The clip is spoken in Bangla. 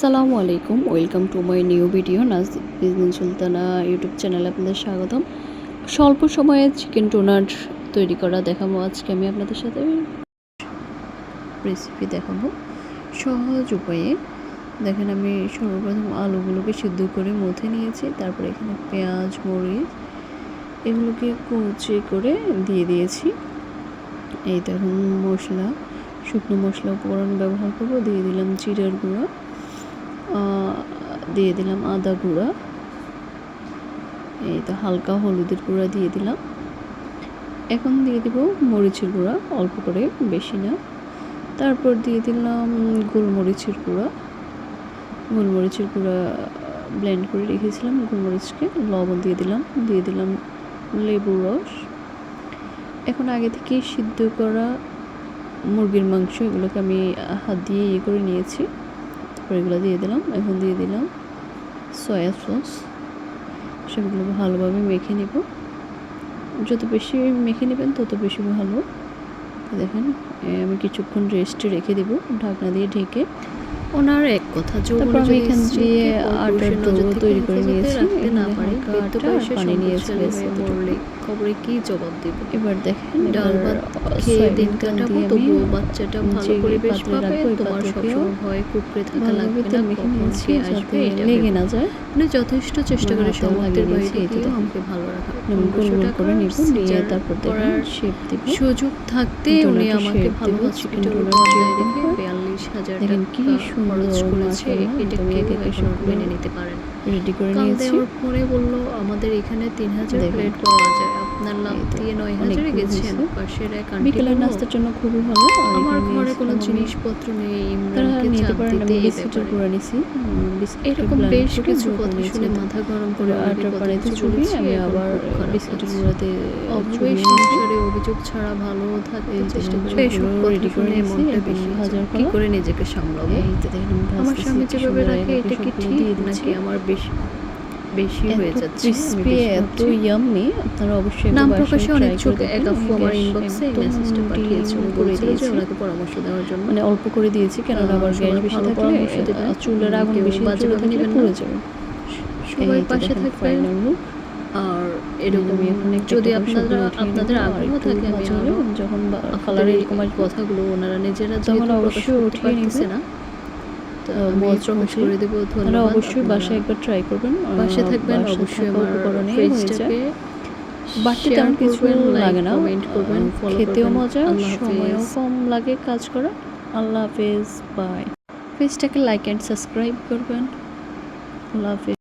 আসসালামু আলাইকুম, welcome to my new video. Nazneen Sultana YouTube চ্যানেলে আপনাদের স্বাগতম। স্বল্প সময়ে চিকেন টোনার তৈরি করা দেখাবো আজকে আমি আপনাদের সাথে রেসিপি দেখাবো সহজ উপায়ে। দেখেন, আমি সর্বপ্রথম আলুগুলোকে সিদ্ধ করে মথে নিয়েছি, তারপরে এখানে পেঁয়াজ মরিচ এগুলোকে কুচি করে দিয়ে দিয়েছি। এই দেখুন, মশলা শুকনো মশলা উপকরণ ব্যবহার করবো। দিয়ে দিলাম জিরার গুঁড়া, দিয়ে দিলাম আদা গুঁড়া, এই তো হালকা হলুদের গুঁড়া দিয়ে দিলাম। এখন দিয়ে দিব মরিচের গুঁড়া অল্প করে, বেশি না। তারপর দিয়ে দিলাম গোলমরিচের গুঁড়া ব্লেন্ড করে রেখেছিলাম গোলমরিচকে। লবণ দিয়ে দিলাম লেবুর রস। এখন আগে থেকে সিদ্ধ করা মুরগির মাংস এগুলোকে আমি হাত দিয়ে করে নিয়েছি, তারপর এগুলো দিয়ে দিলাম। এখন দিয়ে দিলাম সয়া সস। সেগুলো ভালোভাবে মেখে নেব, যত বেশি মেখে নেবেন তত বেশি ভালো। দেখেন, আমি কিছুক্ষণ রেস্টে রেখে দেব ঢাকনা দিয়ে ঢেকে। ওনার এক কথা, তারপর আমি এখান দিয়ে আটার ডো তৈরি করে নিয়েছি। পানি নিয়েছি, খবরে কি জবাব দেব। এবার দেখেন, ডাল ভাত খেয়ে দিন কাটাবো, তবু বাচ্চাটা ভালো পরিবেশ পাবে। তোমার সবসময় ভয় কুকড়ে থাকা লাগবে না, কখন কে আসবে এটা লেগে না যায়। মানে যথেষ্ট চেষ্টা করে সামর্থ্যের বাইরে গিয়েও আমাকে ভালো রাখা। গোল করে নিব, নিয়ে তারপর দেখেন শেপ দিব। সুযোগ থাকতে উনি আমাকে ভালো হসপিটালে রেখে 42,000 টাকা কি খরচ করেছে। এটা কেউ এখন মেনে নিতে পারেন। রেডি করে নিয়েছি। আমার ফোনে বললো আমাদের এখানে 3,000 প্লেট পাওয়া যায়, আপনার লাভ দিয়ে 9,000 গেছেন। পাশের এক আন্টি বিকেলের নাস্তার জন্য খুবই ভালো। আমার ঘরে কোনো জিনিসপত্র নেই, ইমরানকে চাপ দিতে বিস্কুটের গুঁড়া নিছি। এরকম বেশ কিছু কথা শুনে মাথা গরম করে আটার পানিতে চুবিয়ে আমি আবার বিস্কুটের গুঁড়াতে অভাবের সংসারে অভিযোগ ছাড়া ভালো থাকতে চেষ্টা করি। এসব রেডি করে মনটা বেশি কি করে নিজেকে সামলাবো। আমার স্বামী যেভাবে রাখে এটা কি ঠিক নাকি আমার বেশি হয়ে যাচ্ছে। ক্রিসপি এত ইয়াম্মি, আপনারা অবশ্যই নাম প্রকাশে অনিচ্ছুক এক আপু আমার ইনবক্সে মেসেজটা পাঠিয়েছে, বলেছিল যে ওনাকে পরামর্শ দেওয়ার জন্য। মানে অল্প করে দিয়েছি, কেননা আবার গ্যাস বেশি থাকলে চুলের আগুন বেশি পুড়ে যাবে। সবাই পাশে থাকবেন। আর এরকম যদি আপনাদের আগ্রহ থাকে, আমি যখন কালার এরকম কথাগুলো ওনারা নিজেরা তখন অবশ্যই উঠিয়ে নিচ্ছে না, করে দেবো। ধন্যবাদ। অবশ্যই বাসায় একবার ট্রাই করবেন, বাসায় থাকবেন। অবশ্যই আমার পেজটাকে বাড়তি তেমন কিছু লাগে না, কমেন্ট করবেন, খেতেও মজা, সময়ও কম লাগে কাজ করা। আল্লাহ হাফেজ, বাই। পেজটাকে লাইক অ্যান্ড সাবস্ক্রাইব করবেন। আল্লাহ হাফেজ।